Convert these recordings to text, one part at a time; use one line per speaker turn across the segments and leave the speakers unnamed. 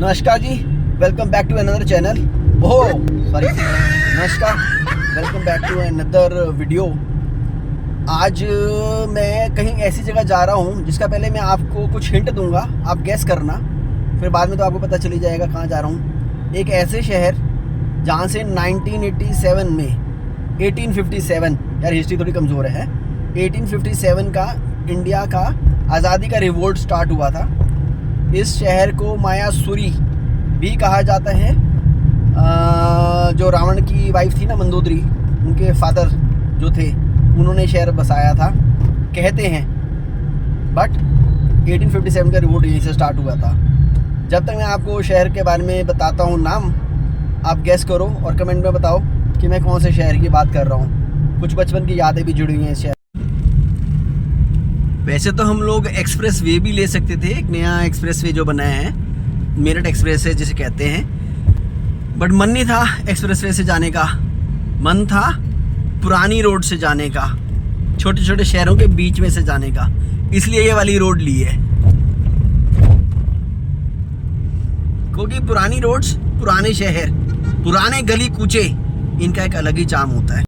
नमस्कार जी, welcome back to another channel. Oh sorry, नमस्कार, welcome back to another video. आज मैं कहीं ऐसी जगह जा रहा हूँ जिसका पहले मैं आपको कुछ हिंट दूंगा, आप गैस करना, फिर बाद में तो आपको पता चली जाएगा कहाँ जा रहा हूँ। एक ऐसे शहर जहाँ से 1987 में 1857, यार हिस्ट्री थोड़ी कमज़ोर है, 1857 का इंडिया का आज़ादी का रिवोल्ट स्टार्ट हुआ था। इस शहर को मायासुरी भी कहा जाता है। जो रावण की वाइफ थी ना, मंदोदरी, उनके फादर जो थे, उन्होंने शहर बसाया था कहते हैं। बट 1857 का रिवोल्ट यहीं से स्टार्ट हुआ था। जब तक मैं आपको शहर के बारे में बताता हूँ नाम, आप गैस करो और कमेंट में बताओ कि मैं कौन से शहर की बात कर रहा हूँ। कुछ बचपन की यादें भी जुड़ी हुई हैं इस शहर। वैसे तो हम लोग एक्सप्रेस वे भी ले सकते थे, एक नया एक्सप्रेस वे जो बनाया है, मेरठ एक्सप्रेस है जिसे कहते हैं। बट मन नहीं था एक्सप्रेस वे से जाने का, मन था पुरानी रोड से जाने का, छोटे छोटे शहरों के बीच में से जाने का, इसलिए ये वाली रोड ली है। क्योंकि पुरानी रोड्स, पुराने शहर, पुराने गली कूचे, इनका एक अलग ही चार्म होता है।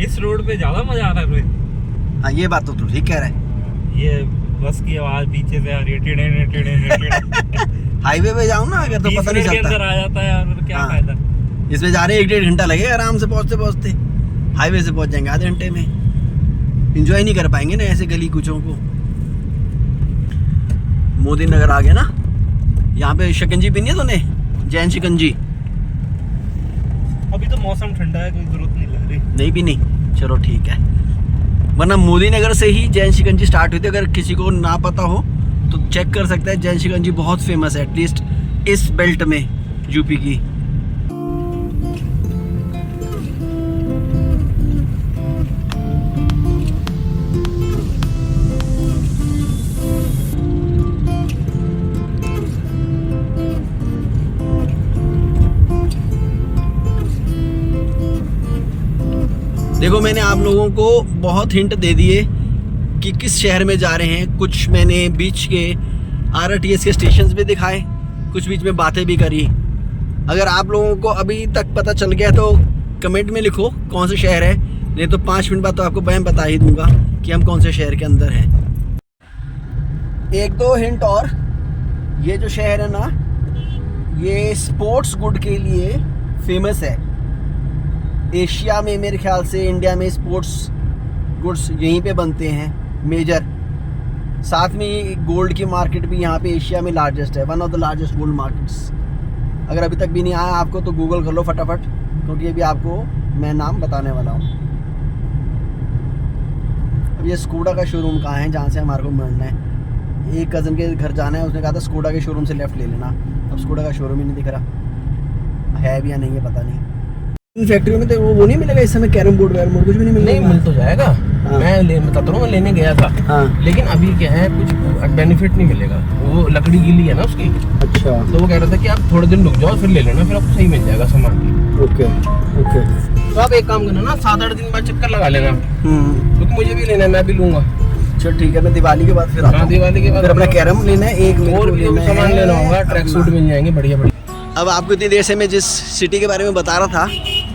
इस रोड पे ज्यादा मजा आ रहा है रोहित।
हाँ, ये बात तो तू ठीक कह रहा है।
ये बस की आवाज पीछे से आ रही है।
हाईवे पे जाऊँ ना अगर तो पता नहीं चलता,
अंदर आ जाता है और क्या फायदा।
इसमें जा रहे 1-1.5 घंटा लगेगा आराम से पहुँचते पहुँचते। हाईवे से पहुँच जाएंगे आधे घंटे में। इंजॉय नहीं कर पाएंगे ना ऐसे गली कुचों को। मोदी नगर आ गया ना, यहाँ पे शिकंजी पीनी है तूने, जैन शिकंजी।
अभी तो मौसम ठंडा है, कोई जरूरत नहीं लग रही।
नहीं पीनी, चलो ठीक है। वरना मोदी नगर से ही जैन शिकंजी स्टार्ट हुई थी। अगर किसी को ना पता हो तो चेक कर सकता है। जैन शिकंजी बहुत फेमस है, एटलीस्ट इस बेल्ट में, यूपी की। देखो, मैंने आप लोगों को बहुत हिंट दे दिए कि किस शहर में जा रहे हैं। कुछ मैंने बीच के आरटीएस के स्टेशंस भी दिखाए, कुछ बीच में बातें भी करी। अगर आप लोगों को अभी तक पता चल गया तो कमेंट में लिखो कौन सा शहर है, नहीं तो 5 मिनट बाद तो आपको मैं बता ही दूंगा कि हम कौन से शहर के अंदर हैं। 1-2 हिंट और। ये जो शहर है ना, ये स्पोर्ट्स गुड के लिए फेमस है। एशिया में मेरे ख्याल से, इंडिया में स्पोर्ट्स गुड्स यहीं पे बनते हैं मेजर। साथ में गोल्ड की मार्केट भी यहाँ पे एशिया में लार्जेस्ट है, one of the largest gold markets. अगर अभी तक भी नहीं आया आपको तो गूगल कर लो फटाफट, क्योंकि अभी आपको मैं नाम बताने वाला हूँ। अब ये स्कूडा का शोरूम कहाँ है जहाँ से हमारे को मिलना है। एक कज़न के घर जाना है, उसने कहा था स्कूडा के शोरूम से लेफ़्ट ले लेना। अब स्कूडा का शोरूम ही नहीं दिख रहा है भी या नहीं है, पता नहीं। इन फैक्ट्रियों में तो वो नहीं मिलेगा इस समय, कैरम बोर्ड वैरम बोर्ड कुछ भी नहीं मिलेगा।
नहीं, मिल तो जाएगा।
हाँ।
मैं बताता हूँ, मैं लेने गया था।
हाँ।
लेकिन अभी क्या है, कुछ बेनिफिट नहीं मिलेगा। वो लकड़ी गीली है ना उसकी।
अच्छा,
तो वो कह रहा था कि आप थोड़े दिन रुक जाओ, फिर ले लेना, फिर आपको सही मिल जाएगा सामान।
Okay okay.
तो आप एक काम करना ना, 7-8 दिन बाद चक्कर लगा लेना, क्योंकि मुझे भी लेना है, मैं भी लूंगा।
चल ठीक है, मैं दिवाली के बाद फिर आता हूँ।
दिवाली के बाद
फिर अपना कैरम लेना है, एक
और भी सामान लेना होगा, ट्रैक सूट मिल जाएंगे बढ़िया बढ़िया।
अब आपको इतनी देर से मैं जिस सिटी के बारे में बता रहा था,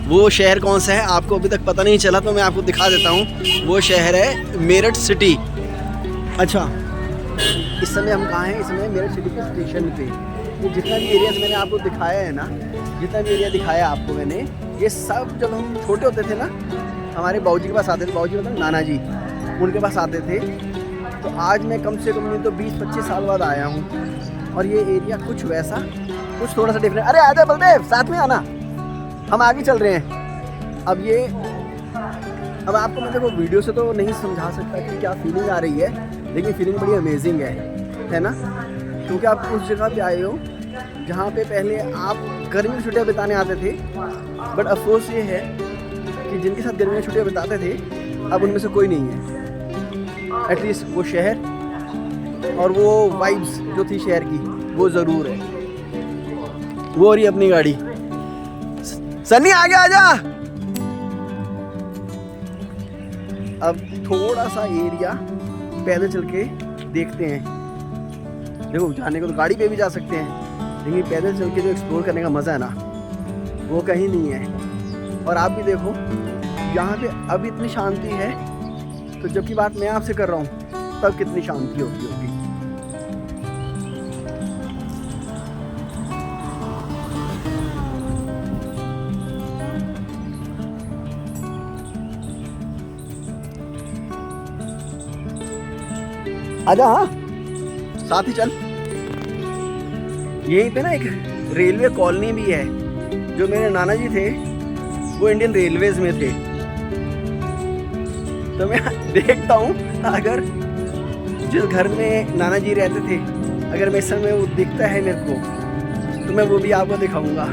वो शहर कौन सा है आपको अभी तक पता नहीं चला, तो मैं आपको दिखा देता हूँ। वो शहर है मेरठ सिटी। अच्छा, इस समय हम कहाँ हैं? इस समय मेरठ सिटी के स्टेशन पे। तो जितना भी एरियाज मैंने आपको दिखाया है ना, जितना भी एरिया दिखाया आपको मैंने, ये सब जब हम छोटे होते थे ना, हमारे बाबूजी के पास आते थे, बाबूजी मतलब नाना जी, उनके पास आते थे। तो आज मैं कम से कम नहीं तो 20-25 साल बाद आया हूँ, और ये एरिया कुछ वैसा, कुछ थोड़ा सा डिफरेंट। अरे आजा बलदेव, साथ में आना, हम आगे चल रहे हैं। अब आपको मैं देखो वीडियो से तो नहीं समझा सकता कि क्या फीलिंग आ रही है, लेकिन फीलिंग बड़ी अमेजिंग है ना, क्योंकि आप उस जगह पे आए हो जहाँ पे पहले आप गर्मी की छुट्टियाँ बिताने आते थे। बट अफसोस ये है कि जिनके साथ गर्मी की छुट्टियाँ बिताते थे, अब उनमें से कोई नहीं है। एटलीस्ट वो शहर और वो वाइब्स जो थी शहर की, वो ज़रूर है। वो और ये अपनी गाड़ी। सन्नी आगे आजा। अब थोड़ा सा एरिया पैदल चल के देखते हैं। देखो, जाने को तो गाड़ी पे भी जा सकते हैं, लेकिन पैदल चल के जो एक्सप्लोर करने का मज़ा है ना, वो कहीं नहीं है। और आप भी देखो यहाँ पे अब इतनी शांति है, तो जबकि बात मैं आपसे कर रहा हूँ तब कितनी शांति होगी। आजा, हाँ साथ ही चल। यहीं पे ना एक रेलवे कॉलोनी भी है। जो मेरे नाना जी थे वो इंडियन रेलवेज में थे, तो मैं देखता हूँ अगर जिस घर में नाना जी रहते थे, अगर मैं इस समय वो दिखता है मेरे को, तो मैं वो भी आपको दिखाऊंगा।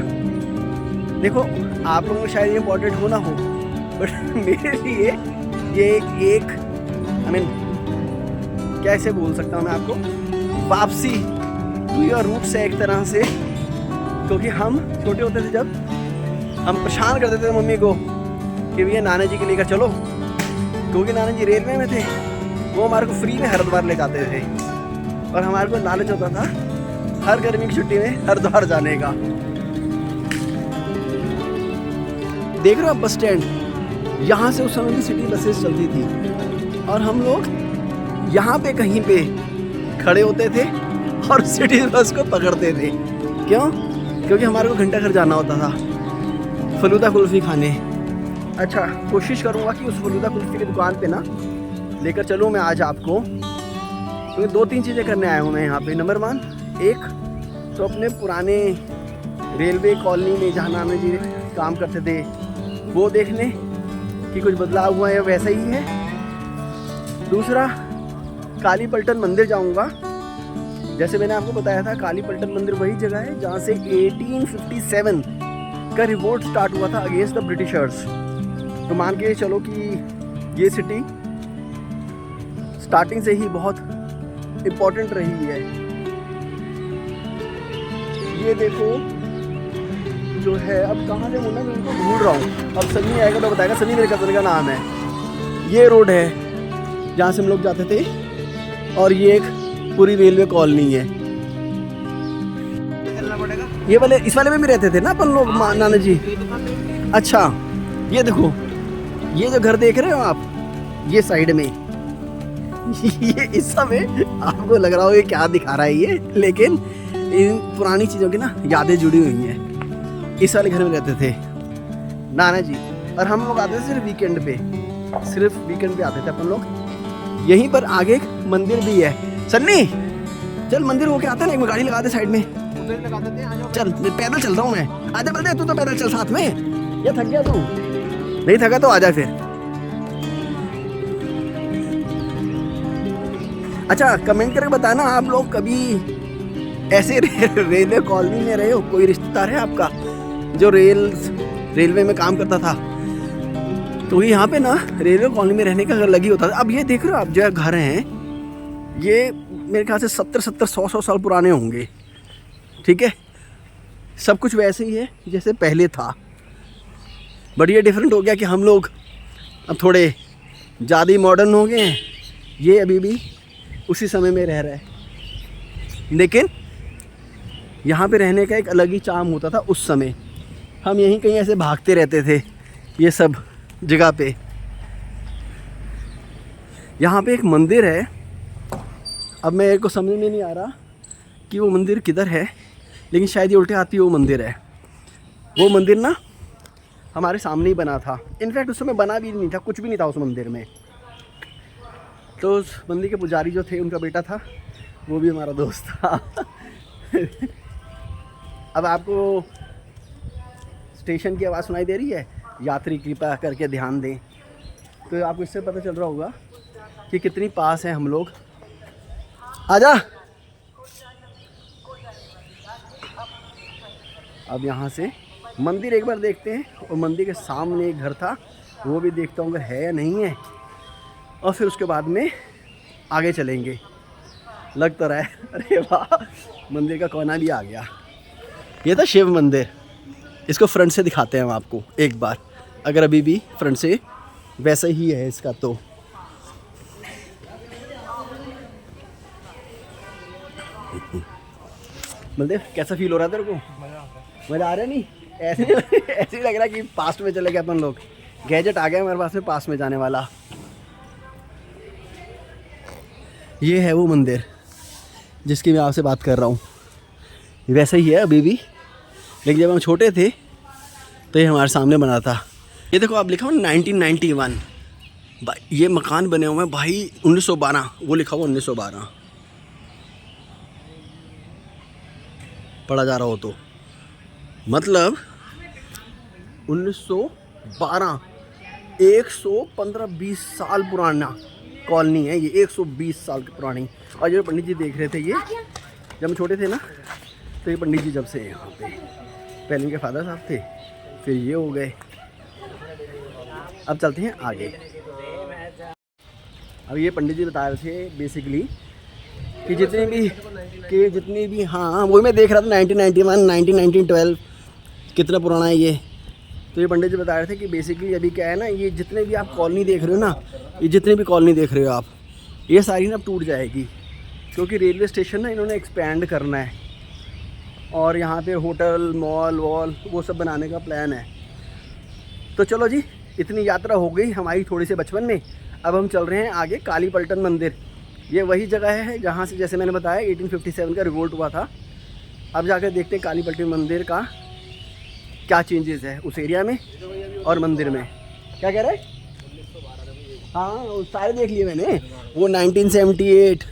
देखो आप लोगों को शायद ये इम्पोर्टेंट हो ना हो, बट मेरे लिए ये एक कैसे बोल सकता हूँ मैं आपको, वापसी टू योर रूट्स है एक तरह से। क्योंकि हम छोटे होते थे जब, हम परेशान करते थे मम्मी को कि भैया नाना जी के लेकर चलो, क्योंकि नाना जी रेलवे में थे, वो हमारे को फ्री में हरिद्वार ले जाते थे। और हमारे को लालच होता था हर गर्मी की छुट्टी में हरिद्वार जाने का। देख रहे हो आप बस स्टैंड, यहाँ से उस समय की सिटी बसेस चलती थी और हम लोग यहाँ पे कहीं पे खड़े होते थे और सिटी बस को पकड़ते थे। क्यों? क्योंकि हमारे को घंटा घर जाना होता था फलूदा कुल्फ़ी खाने। अच्छा, कोशिश करूँगा कि उस फलूदा कुल्फ़ी की दुकान पे ना लेकर चलूँ मैं आज आपको, क्योंकि 2-3 चीज़ें करने आया हूँ मैं यहाँ पे। नंबर 1, एक तो अपने पुराने रेलवे कॉलोनी में जहाँ नाना जी काम करते थे वो देखने कि कुछ बदलाव हुआ है, वैसा ही है। दूसरा, काली पलटन मंदिर जाऊँगा। जैसे मैंने आपको बताया था, काली पलटन मंदिर वही जगह है जहाँ से 1857 का रिवोल्ट स्टार्ट हुआ था अगेंस्ट द ब्रिटिशर्स। तो मान के चलो कि ये सिटी स्टार्टिंग से ही बहुत इम्पोर्टेंट रही है। ये देखो जो है, अब कहाँ से बोलना मैं उनको ढूंढ रहा हूँ। अब सनी आएगा तो बताएगा, सनी मेरे कज़न का नाम है। ये रोड है जहाँ से हम लोग जाते थे और ये एक पूरी रेलवे कॉलोनी है। ये वाले, इस वाले में भी रहते थे ना अपन लोग, नाना जी। अच्छा, ये देखो, ये जो घर देख रहे हो आप, ये साइड में ये इस समय आपको लग रहा हो ये क्या दिखा रहा है ये, लेकिन इन पुरानी चीज़ों की ना यादें जुड़ी हुई हैं। इस वाले घर में रहते थे नाना जी, और हम लोग आते थे सिर्फ वीकेंड पे, आते थे अपन लोग। यहीं पर आगे एक मंदिर भी है। सन्नी चल, मंदिर होके आते ना, एक गाड़ी लगा दे साइड में, लगा देते हैं। चल, पैदल चल रहा हूँ मैं, आजा बल दे, तू तो पैदल चल साथ में। या थक गया तू? नहीं थका तो आजा फिर। अच्छा, कमेंट करके बताना आप लोग कभी ऐसे रेलवे कॉलोनी में रहे हो? कोई रिश्तेदार है आपका जो रेलवे में काम करता था? तो यहाँ पे ना रेलवे कॉलोनी में रहने का अगर लगी होता था। अब ये देख रहे हो आप जो घर हैं, ये मेरे ख्याल से 70-100 साल पुराने होंगे। ठीक है, सब कुछ वैसे ही है जैसे पहले था, बट ये डिफरेंट हो गया कि हम लोग अब थोड़े ज़्यादा ही मॉडर्न हो गए हैं। ये अभी भी उसी समय में रह रहा है, लेकिन यहाँ पे रहने का एक अलग ही चार्म होता था उस समय। हम यहीं कहीं ऐसे भागते रहते थे ये सब जगह पे। यहाँ पे एक मंदिर है, अब मेरे को समझ में नहीं आ रहा कि वो मंदिर किधर है, लेकिन शायद ये उल्टे हाथी वो मंदिर है। वो मंदिर ना हमारे सामने ही बना था। इनफैक्ट उस समय बना भी नहीं था, कुछ भी नहीं था उस मंदिर में। तो उस मंदिर के पुजारी जो थे, उनका बेटा था, वो भी हमारा दोस्त था। अब आपको स्टेशन की आवाज़ सुनाई दे रही है? यात्री कृपया करके ध्यान दें। तो आपको इससे पता चल रहा होगा कि कितनी पास है हम लोग। आजा। अब यहाँ से मंदिर एक बार देखते हैं, और मंदिर के सामने एक घर था, वो भी देखता हूँ अगर है या नहीं है, और फिर उसके बाद में आगे चलेंगे। लग तो रहा है, अरे वाह, मंदिर का कोना भी आ गया। ये था शिव मंदिर। इसको फ्रंट से दिखाते हैं हम आपको एक बार, अगर अभी भी फ्रंट से वैसा ही है इसका। तो बलदेव कैसा फील हो रहा है तेरे को? मज़ा आ रहा है? नहीं ऐसे ऐसे ही लग रहा है कि पास्ट में चले गए अपन लोग। गैजेट आ गया हमारे पास में पास में जाने वाला। ये है वो मंदिर जिसकी मैं आपसे बात कर रहा हूँ। वैसा ही है अभी भी, लेकिन जब हम छोटे थे तो ये हमारे सामने बना था। ये देखो आप लिखा हो 1991 भाई, ये मकान बने हुए हैं भाई 1912, वो लिखा हुआ 1912 पढ़ा जा रहा हो तो, मतलब 1912 115-20 साल पुराना कॉलोनी है ये, 120 साल की पुरानी। और जो पंडित जी देख रहे थे, ये जब हम छोटे थे ना, तो ये पंडित जी जब से यहाँ पे, पहले इनके फादर साहब थे, फिर ये हो गए। अब चलते हैं आगे। अब ये पंडित जी बता रहे थे बेसिकली कि जितनी भी हाँ वही मैं देख रहा था 1991, 1912 कितना पुराना है ये। तो ये पंडित जी बता रहे थे कि बेसिकली अभी क्या है ना, ये जितने भी आप कॉलोनी देख रहे हो ना, ये जितने भी कॉलोनी देख रहे हो आप, ये सारी ना अब टूट जाएगी, क्योंकि रेलवे स्टेशन ना इन्होंने एक्सपेंड करना है और यहाँ पे होटल मॉल वॉल वो सब बनाने का प्लान है। तो चलो जी, इतनी यात्रा हो गई हमारी थोड़ी से बचपन में। अब हम चल रहे हैं आगे काली पलटन मंदिर। ये वही जगह है जहाँ से जैसे मैंने बताया 1857 का रिवोल्ट हुआ था। अब जाकर देखते हैं काली पलटन मंदिर का क्या चेंजेस है उस एरिया में और मंदिर में। क्या कह रहे हैं? हाँ वो सारे देख लिए मैंने, वो 1978,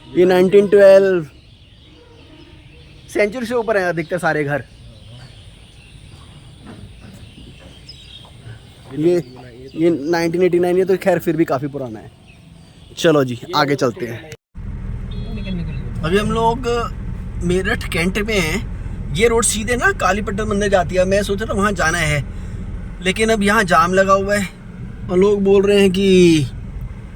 ये 1912, सेंचुरी से ऊपर है अधिकतर सारे घर। ये 1989, ये तो खैर फिर भी काफ़ी पुराना है। चलो जी आगे चलते हैं। अभी हम लोग मेरठ कैंट में हैं। ये रोड सीधे ना काली पलटन मंदिर जाती है। मैं सोचा था वहाँ जाना है, लेकिन अब यहाँ जाम लगा हुआ है और लोग बोल रहे हैं कि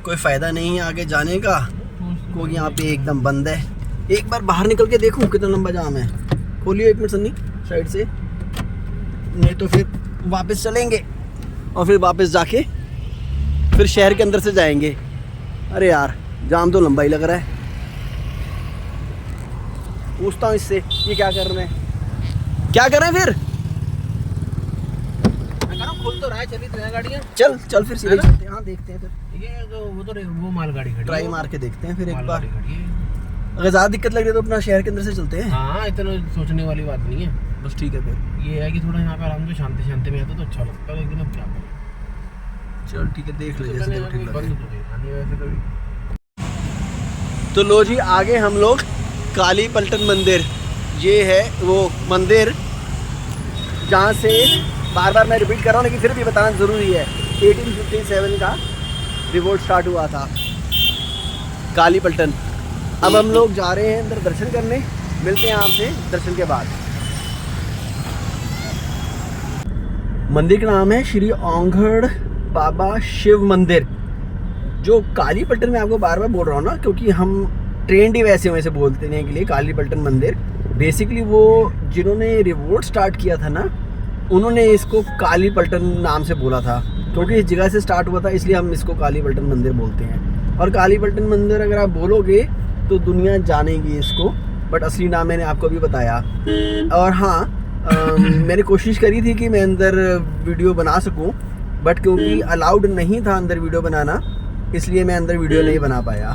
कोई फ़ायदा नहीं है आगे जाने का, क्योंकि यहाँ पे एकदम बंद है। एक बार बाहर निकल के देखूँ कितना लंबा जाम है। खोलिए एक मिनट सन्नी साइड से, नहीं तो फिर वापस चलेंगे और फिर वापस जाके फिर शहर के अंदर से जाएंगे। अरे यार जाम तो लंबा ही लग रहा है। पूछता हूँ इससे ये क्या कर रहे हैं, क्या कर रहे हैं फिर?
खुल तो रहा है, चली तो है गाड़ियाँ।
चल चल फिर सीधे चलते हैं। हाँ देखते हैं फिर,
ये तो वो मालगाड़ी खड़ी है,
ट्राई मार के देखते हैं फिर एक बार।
मालगाड़ी खड़ी है।
अगर ज़्यादा दिक्कत लग रही है तो अपना शहर के अंदर से चलते हैं।
हाँ इतना सोचने वाली बात नहीं है।
बस ठीक है फिर।
ये है कि थोड़ा यहाँ पे आराम से शांति शांति में आता तो अच्छा लगता है, लेकिन अब क्या करें।
चल ठीक है, देख ले जैसे तेरे को ठीक लगे।
बंद तो नहीं वैसे कभी।
तो लो जी आगे हम लोग काली पलटन मंदिर, ये है वो मंदिर जहाँ से बार बार मैं रिपीट कर रहा हूँ, लेकिन फिर भी बताना ज़रूरी है। 1857 का रिवोल्ट स्टार्ट हुआ था काली पलटन। अब हम लोग जा रहे हैं अंदर दर्शन करने, मिलते हैं आपसे दर्शन के बाद। मंदिर का नाम है श्री ओंगड़ बाबा शिव मंदिर, जो काली पलटन में आपको बार बार बोल रहा हूँ ना, क्योंकि हम ट्रेंड ही वैसे वैसे बोलते हैं के लिए काली पलटन मंदिर। बेसिकली वो जिन्होंने रिवोल्ट स्टार्ट किया था ना, उन्होंने इसको काली पलटन नाम से बोला था, क्योंकि इस जगह से स्टार्ट हुआ था, इसलिए हम इसको काली पलटन मंदिर बोलते हैं। और काली पलटन मंदिर अगर आप बोलोगे तो दुनिया जानेगी इसको, बट असली नाम मैंने आपको अभी बताया। और हाँ मैंने कोशिश करी थी कि मैं अंदर वीडियो बना सकूं, बट क्योंकि अलाउड नहीं था अंदर वीडियो बनाना, इसलिए मैं अंदर वीडियो नहीं बना पाया।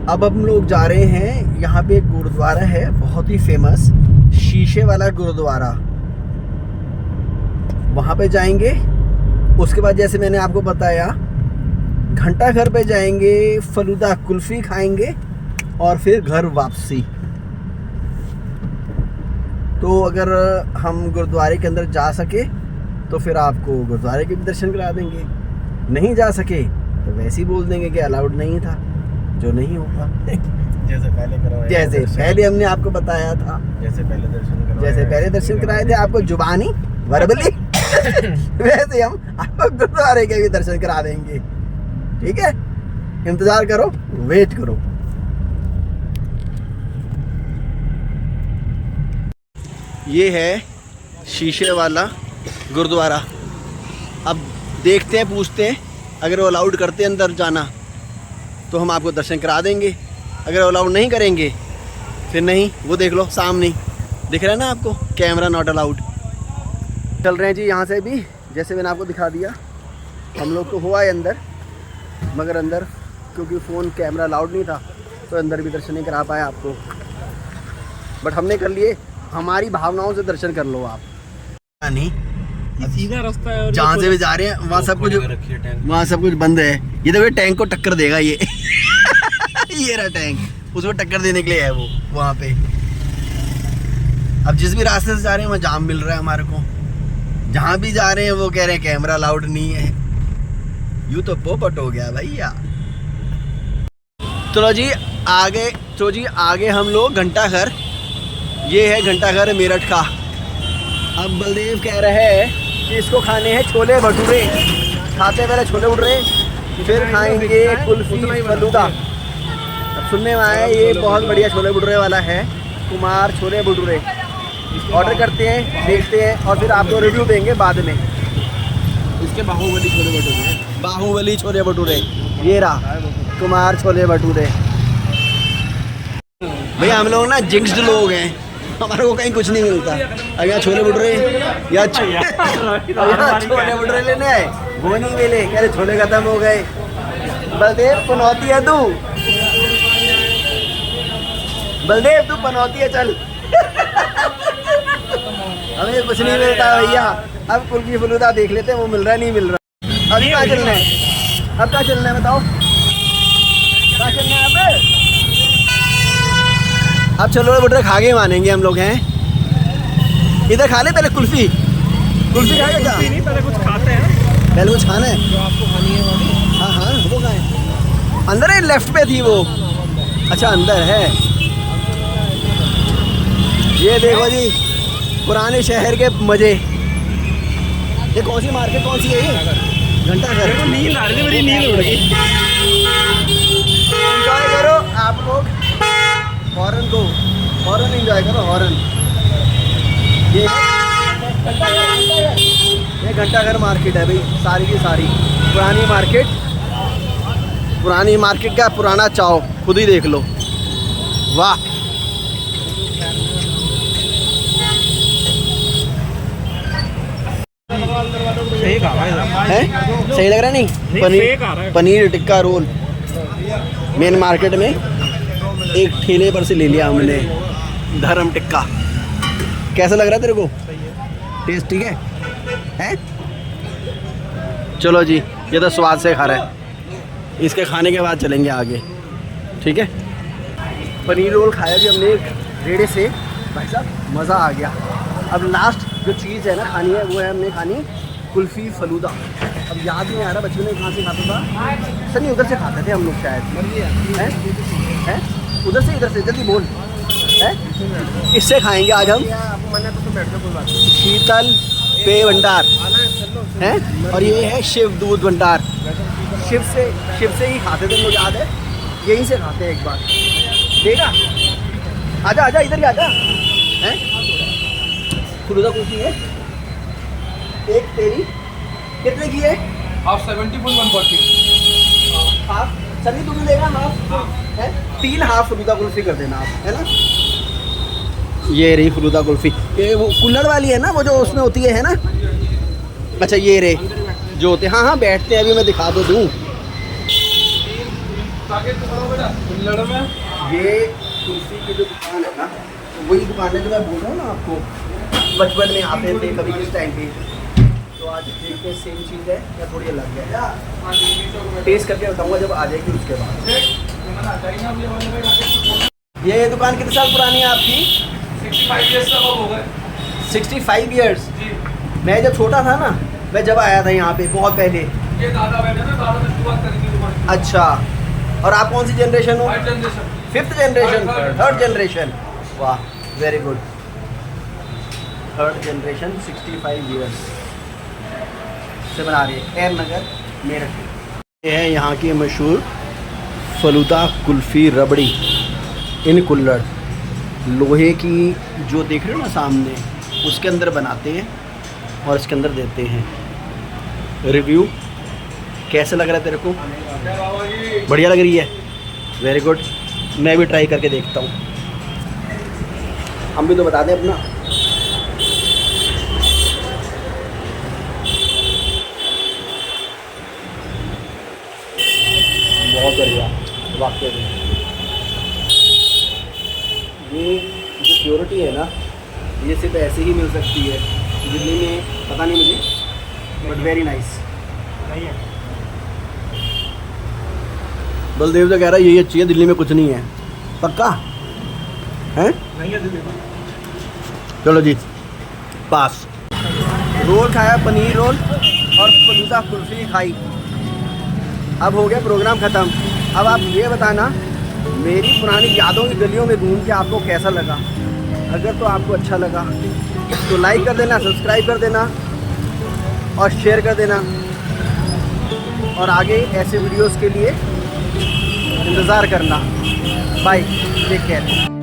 अब हम लोग जा रहे हैं, यहाँ पे एक गुरुद्वारा है बहुत ही फेमस, शीशे वाला गुरुद्वारा, वहाँ पे जाएंगे। उसके बाद जैसे मैंने आपको बताया घंटा घर पे जाएंगे, फलूदा कुल्फी खाएंगे और फिर घर वापसी। तो अगर हम गुरुद्वारे के अंदर जा सके तो फिर आपको गुरुद्वारे के भी दर्शन करा देंगे, नहीं जा सके तो वैसे ही बोल देंगे कि अलाउड नहीं था, जो नहीं होगा।
जैसे पहले करवाया,
जैसे पहले हमने आपको बताया था,
जैसे पहले दर्शन
कराए थे आपको जुबानी वर्बली वैसे हम आपको गुरुद्वारे के भी दर्शन करा देंगे। ठीक है, इंतजार करो, वेट करो। ये है शीशे वाला गुरुद्वारा। अब देखते हैं, पूछते हैं अगर वो अलाउड करते हैं अंदर जाना तो हम आपको दर्शन करा देंगे, अगर अलाउड नहीं करेंगे फिर नहीं। वो देख लो सामने दिख रहा है ना आपको, कैमरा नॉट अलाउड। चल रहे हैं जी यहाँ से भी, जैसे मैंने आपको दिखा दिया। हम लोग तो हुआ है अंदर, मगर अंदर क्योंकि फ़ोन कैमरा अलाउड नहीं था तो अंदर भी दर्शन नहीं करा पाए आपको, बट हमने कर लिए। हमारी भावनाओं से दर्शन कर लो आप। नहीं
सीधा रास्ता है,
जहाँ से भी जा रहे हैं वहाँ सब कुछ बंद है। ये तो टैंक को टक्कर देगा ये ये रहा टैंक, उसको टक्कर देने के लिए है वो वहाँ पे। अब जिस भी रास्ते से जा रहे हैं वहाँ जाम मिल रहा है हमारे को। जहाँ भी जा रहे हैं वो कह रहे हैं कैमरा अलाउड नहीं है। यूँ तो पोपट हो गया भैया। चलो जी आगे हम लोग घंटाघर, ये है घंटाघर मेरठ का। अब बलदेव कह रहे हैं कि इसको खाने हैं छोले भटूरे। खाते पहले छोले भटूरे, फिर खाएंगे कुल्फी फलूदा। अब सुनने में आया ये बहुत बढ़िया छोले भटूरे वाला है, कुमार छोले भटूरे। ऑर्डर करते हैं, देखते हैं और फिर आपको रिव्यू देंगे बाद में।
इसके बाहुबली छोले भटूरे,
बाहुबली छोले भटूरे, ये रहा कुमार छोले भटूरे। भैया हम लोग ना जिंक्स्ड लोग हैं, हमारे को कहीं कुछ नहीं मिलता। अब यहाँ छोले भटूरे या छोले भटूरे लेने आए, वो नहीं मिले, कह रहे छोले खत्म हो गए। बलदेव पनौती है तू, बलदेव तू पनौती है, चल हमें कुछ नहीं मिलता भैया। अब कुल्फी फलूदा देख लेते हैं, वो मिल रहा है नहीं मिल रहा। अब कहाँ चलना है, अब कहाँ चलना है बताओ, कहाँ चलना है अब? अब छोले भटूरे खा के मानेंगे हम लोग हैं। इधर खा ले पहले कुल्फी खाएगा क्या?
नहीं, पहले कुछ खाते हैं,
पहले कुछ खाना है।
जो आपको खानी है वाली।
हाँ वो खाएं। अंदर है, लेफ्ट पे थी वो। अच्छा अंदर है। ये देखो जी पुराने शहर के मजे। ये कौन सी मार्केट, कौन सी है ये? घंटाघर।
नील आ रही है, बड़ी नील उड़ गई।
एंजॉय करो आप लोग, हॉर्न को हॉर्न एंजॉय करो, हॉर्न। ये घंटाघर मार्केट है भाई, सारी की सारी पुरानी मार्केट का पुराना चाव खुद ही देख लो। वाह
सही कहा
है, सही लग रहा नहीं?
फेक आ रहा है।
Paneer tikka roll main market में एक ठेले पर से ले लिया हमने। धर्म टिक्का कैसा लग रहा है तेरे को? टेस्ट ठीक है? चलो जी, ये तो स्वाद से खा रहा है, इसके खाने के बाद चलेंगे आगे, ठीक है? पनीर रोल खाया भी हमने एक रेड़े से, भाई साहब मज़ा आ गया। अब लास्ट जो चीज़ है ना खानी है, वो है हमने खानी कुल्फ़ी फलूदा। अब याद नहीं आ रहा बचपन में कहाँ से खाता था सर, नहीं उधर से खाते थे हम लोग शायद, हैं? उधर से इधर से, जल्दी बोल है। इससे खाएंगे आज हम।
आपको मन है तो बैठ जाओ, कोई बात नहीं।
शीतल पेय भंडार है, और ये है शिव दूध भंडार। शिव से ही खाते थे, मुझे याद है, यहीं से खाते हैं एक बार। देखा, आजा इधर ही आजा। हैं फलूदा कुल्फी है एक तेरी, कितने की है?
Half 70 full 140।
हाफ सभी तुम लेगा हाफ है, 3 हाफ फलूदा कुल्फी कर देना आप, है ना? ये रही फलूदा कुल्फी, ये वो कुल्हड़ वाली है ना, वो जो उसमें होती है ना? अच्छा ये रे जो होते हैं, हाँ बैठते हैं, अभी मैं दिखा तो दूँ। ये कुल्फी की जो दुकान है ना, वही दुकान है जो मैं बोल रहा हूँ ना आपको, बचपन में आते थे कभी किस टाइम पे। तो आज देखते हैं सेम चीज़ है या थोड़ी अलग है, टेस्ट करके बताऊंगा जब आ जाएगी उसके बाद। ये दुकान कितने साल पुरानी है आपकी?
65 ईयर्स का हो गए।
65 ईयर्स। मैं जब छोटा था ना, मैं जब आया था यहाँ पे बहुत पहले।
ये दादा बैठे थे, दादा से शुरुआत करी थी दुकान।
अच्छा, और आप कौन सी जनरेशन हो?
5th generation.
5th generation, 3rd generation. वाह very good. 3rd generation 65 years से बना रही है, एयर नगर मेरठ। ये है यहाँ की मशहूर फलूदा कुल्फ़ी रबड़ी इन कुल्हड़। लोहे की जो देख रहे हो ना सामने, उसके अंदर बनाते हैं और इसके अंदर देते हैं। रिव्यू कैसे लग रहा है तेरे को? बढ़िया लग रही है, वेरी गुड। मैं भी ट्राई करके देखता हूँ। हम भी तो बता दें अपना। बहुत बढ़िया, वाकई में ये जो प्योरिटी है ना, ये सिर्फ ऐसे ही मिल सकती है दिल्ली में, पता नहीं मुझे, बट वेरी नाइस।
नहीं है।
बलदेव तो कह रहा है यही अच्छी है, दिल्ली में कुछ नहीं है। पक्का है?
नहीं है दिल्ली में।
चलो जी, पास। रोल खाया, पनीर रोल और फलूदा कुल्फी खाई। अब हो गया प्रोग्राम ख़त्म। अब आप ये बताना मेरी पुरानी यादों की गलियों में घूम के आपको कैसा लगा। अगर तो आपको अच्छा लगा तो लाइक कर देना, सब्सक्राइब कर देना और शेयर कर देना। और आगे ऐसे वीडियोस के लिए इंतज़ार करना। Bye, take care.